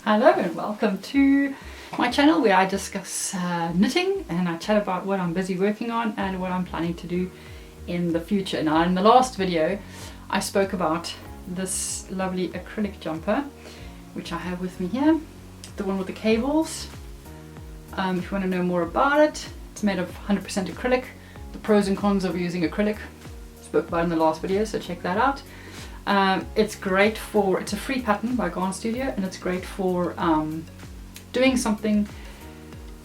Hello and welcome to my channel where I discuss knitting and I chat about what I'm busy working on and what I'm planning to do in the future. Now, in the last video I spoke about this lovely acrylic jumper which I have with me here, the one with the cables. If you want to know more about it, it's made of 100% acrylic. The pros and cons of using acrylic spoke about in the last video, so check that out. It's great for, it's a free pattern by Garn Studio, and it's great for doing something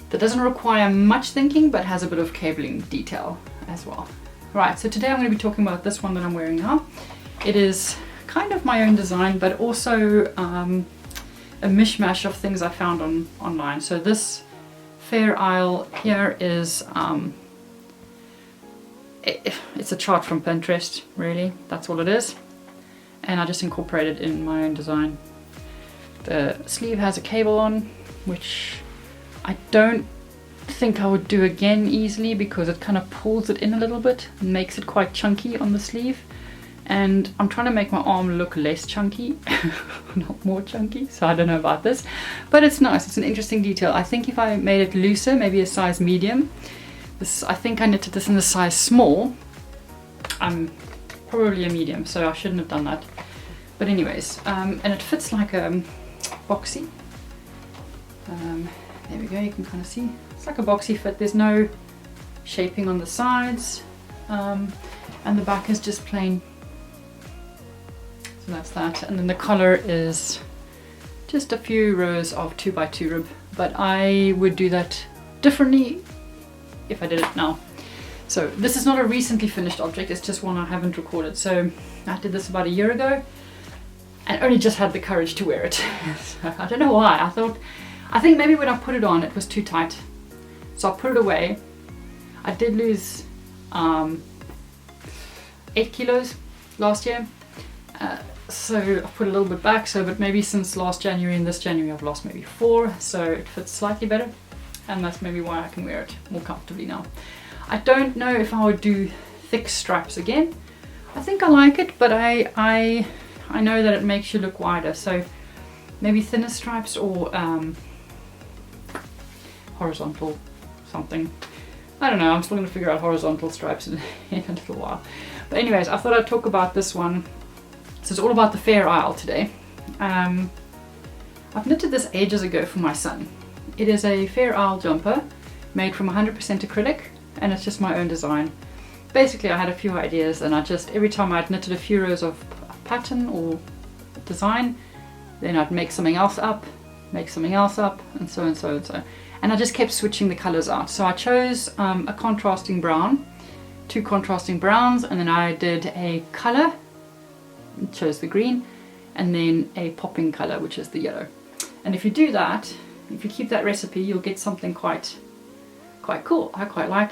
that doesn't require much thinking but has a bit of cabling detail as well. Right, so today I'm going to be talking about this one that I'm wearing now. It is kind of my own design but also a mishmash of things I found online. So this Fair Isle here is it's a chart from Pinterest, really, that's all it is, and I just incorporated in my own design. The sleeve has a cable on, which I don't think I would do again easily because it kind of pulls it in a little bit and makes it quite chunky on the sleeve, and I'm trying to make my arm look less chunky not more chunky, so I don't know about this, but it's nice. It's an interesting detail. I think if I made it looser, maybe a size medium, I think I knitted this in the size small. I'm probably a medium, so I shouldn't have done that, but anyways, and it fits like a boxy. There we go, you can kind of see it's like a boxy fit. There's no shaping on the sides, and the back is just plain. So that's that, and then the collar is just a few rows of 2x2 rib, but I would do that differently if I did it now. So this is not a recently finished object, it's just one I haven't recorded. So I did this about a year ago and only just had the courage to wear it. So I don't know why. I think maybe when I put it on it was too tight, so I put it away. I did lose 8 kilos last year, so I put a little bit back, but maybe since last January and this January I've lost maybe 4, so it fits slightly better, and that's maybe why I can wear it more comfortably now. I don't know if I would do thick stripes again. I think I like it, but I know that it makes you look wider, so maybe thinner stripes or horizontal something. I don't know, I'm still going to figure out horizontal stripes in a little while. But anyways, I thought I'd talk about this one. So it's all about the Fair Isle today. I've knitted this ages ago for my son. It is a Fair Isle jumper made from 100% acrylic, and it's just my own design. Basically I had a few ideas, and every time I'd knitted a few rows of a pattern or design, then I'd make something else up, and so and so and so. And I just kept switching the colors out. So I chose a contrasting brown, 2 contrasting browns, and then I did a color, chose the green, and then a popping color, which is the yellow. And if you do that, if you keep that recipe, you'll get something quite cool. I quite like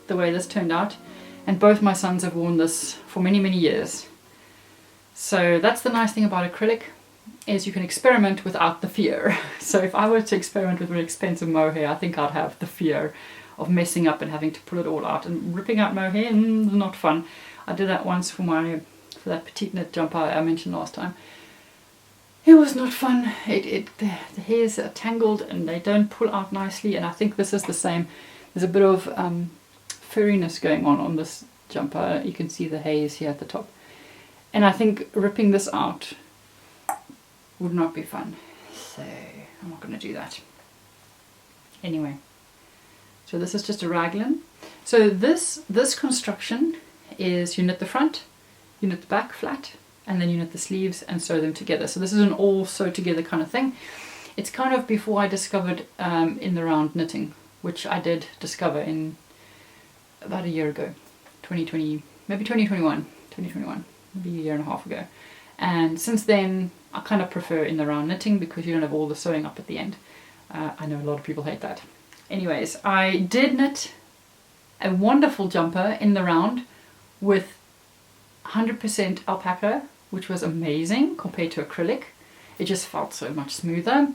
the way this turned out, and both my sons have worn this for many years. So that's the nice thing about acrylic, is you can experiment without the fear. So if I were to experiment with really expensive mohair, I think I'd have the fear of messing up and having to pull it all out, and ripping out mohair, not fun. I did that once for that petite knit jumper I mentioned last time. It was not fun. The hairs are tangled and they don't pull out nicely, and I think this is the same. There's a bit of furriness going on this jumper. You can see the haze here at the top, and I think ripping this out would not be fun, so I'm not going to do that. Anyway, so this is just a raglan. So this construction is, you knit the front, you knit the back flat, and then you knit the sleeves and sew them together. So this is an all sew together kind of thing. It's kind of before I discovered in the round knitting, which I did discover in about a year ago, 2020, maybe 2021, maybe a year and a half ago. And since then I kind of prefer in the round knitting because you don't have all the sewing up at the end. I know a lot of people hate that. Anyways, I did knit a wonderful jumper in the round with 100% alpaca, which was amazing compared to acrylic. It just felt so much smoother.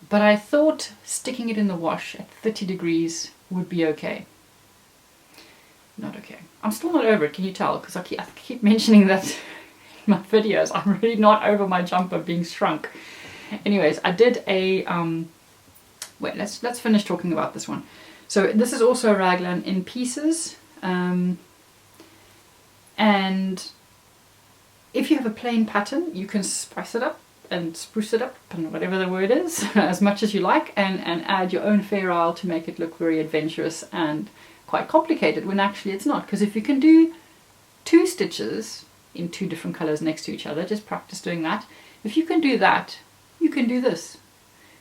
But I thought sticking it in the wash at 30 degrees would be okay. Not okay. I'm still not over it, can you tell? Because I keep mentioning that in my videos. I'm really not over my jumper being shrunk. Anyways, I did a wait, let's finish talking about this one. So this is also a raglan in pieces, and if you have a plain pattern, you can spice it up and spruce it up, and whatever the word is, as much as you like, and add your own Fair Isle to make it look very adventurous and quite complicated, when actually it's not. Because if you can do 2 stitches in 2 different colours next to each other, just practice doing that. If you can do that, you can do this.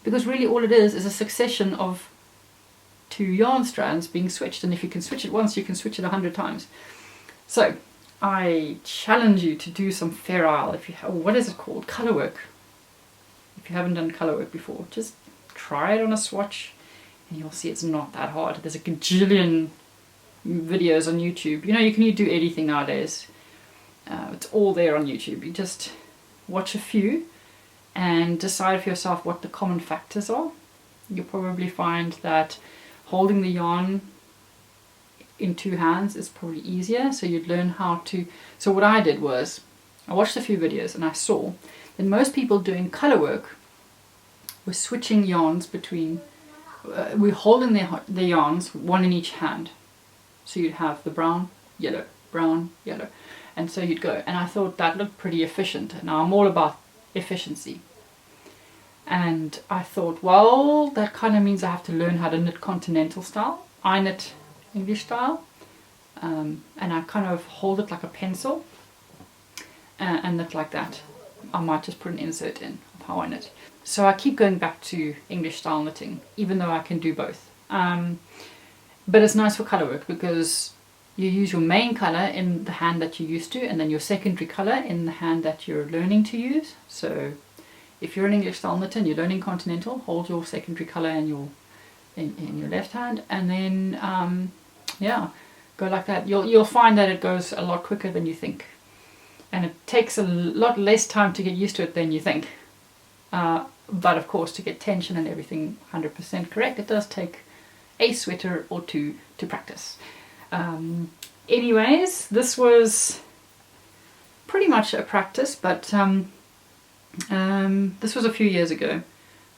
Because really all it is a succession of 2 yarn strands being switched, and if you can switch it once, you can switch it 100 times. So I challenge you to do some Fair Isle. If you have, what is it called? Colorwork. If you haven't done colorwork before, just try it on a swatch and you'll see it's not that hard. There's a gajillion videos on YouTube. You know, you can do anything nowadays. It's all there on YouTube. You just watch a few and decide for yourself what the common factors are. You'll probably find that holding the yarn in 2 hands is probably easier, so you'd learn how to. So what I did was I watched a few videos and I saw that most people doing color work were switching yarns between, we're holding the yarns one in each hand. So you'd have the brown, yellow, and so you'd go. And I thought that looked pretty efficient. Now I'm all about efficiency. And I thought, well, that kind of means I have to learn how to knit continental style. I knit English style, and I kind of hold it like a pencil and knit like that. I might just put an insert in of how I knit. So I keep going back to English style knitting, even though I can do both. But it's nice for colour work because you use your main colour in the hand that you're used to, and then your secondary colour in the hand that you're learning to use. So if you're an English style knitter and you're learning continental, hold your secondary colour in your left hand, and then yeah, go like that. You'll find that it goes a lot quicker than you think, and it takes a lot less time to get used to it than you think. But of course, to get tension and everything 100% correct, it does take a sweater or 2 to practice. Anyways, this was pretty much a practice, but this was a few years ago,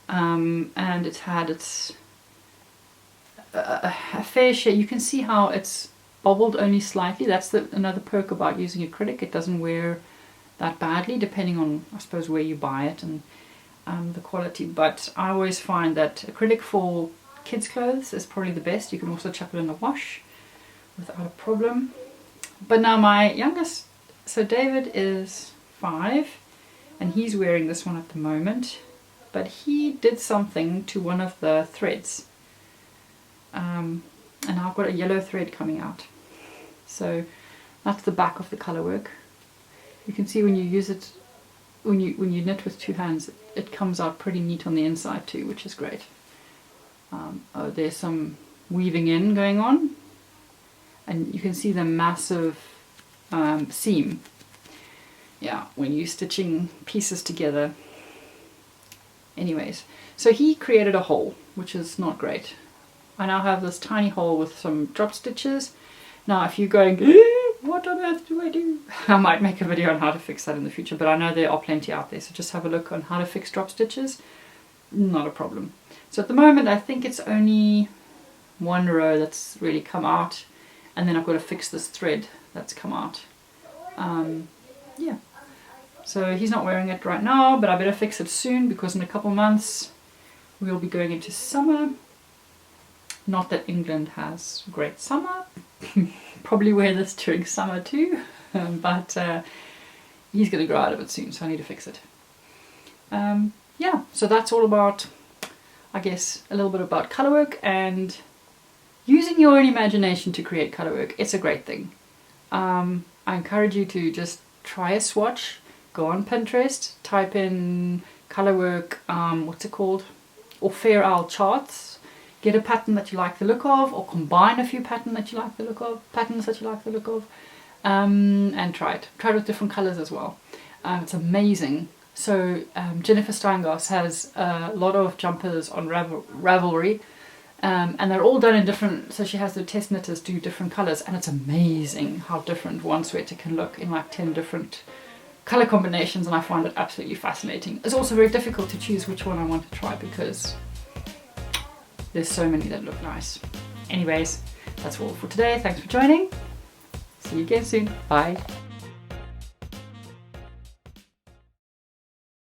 and it had its a fair share. You can see how it's bobbled only slightly. That's another perk about using acrylic. It doesn't wear that badly, depending on, I suppose, where you buy it and the quality. But I always find that acrylic for kids' clothes is probably the best. You can also chuck it in the wash without a problem. But now my youngest, so David is 5, and he's wearing this one at the moment, but he did something to one of the threads, and I've got a yellow thread coming out. So that's the back of the colour work. You can see when you use it, when you knit with 2 hands, it comes out pretty neat on the inside too, which is great. Oh, there's some weaving in going on, and you can see the massive seam. Yeah, when you're stitching pieces together. Anyways, so he created a hole, which is not great. I now have this tiny hole with some drop stitches. Now if you're going, what on earth do I do? I might make a video on how to fix that in the future, but I know there are plenty out there, so just have a look on how to fix drop stitches. Not a problem. So at the moment I think it's only 1 row that's really come out, and then I've got to fix this thread that's come out. Yeah, so he's not wearing it right now, but I better fix it soon, because in a couple months we'll be going into summer. Not that England has great summer. Probably wear this during summer too, but he's going to grow out of it soon, so I need to fix it. Yeah, so that's all about, I guess, a little bit about colourwork and using your own imagination to create colourwork. It's a great thing. I encourage you to just try a swatch, go on Pinterest, type in colourwork, what's it called, or Fair Isle charts. Get a pattern that you like the look of, or combine a few patterns that you like the look of, and try it. Try it with different colours as well. It's amazing. So Jennifer Steingars has a lot of jumpers on Ravelry, and they're all done in different, so she has the test knitters do different colours, and it's amazing how different one sweater can look in like 10 different color combinations, and I find it absolutely fascinating. It's also very difficult to choose which one I want to try because there's so many that look nice. Anyways, that's all for today. Thanks for joining. See you again soon. Bye.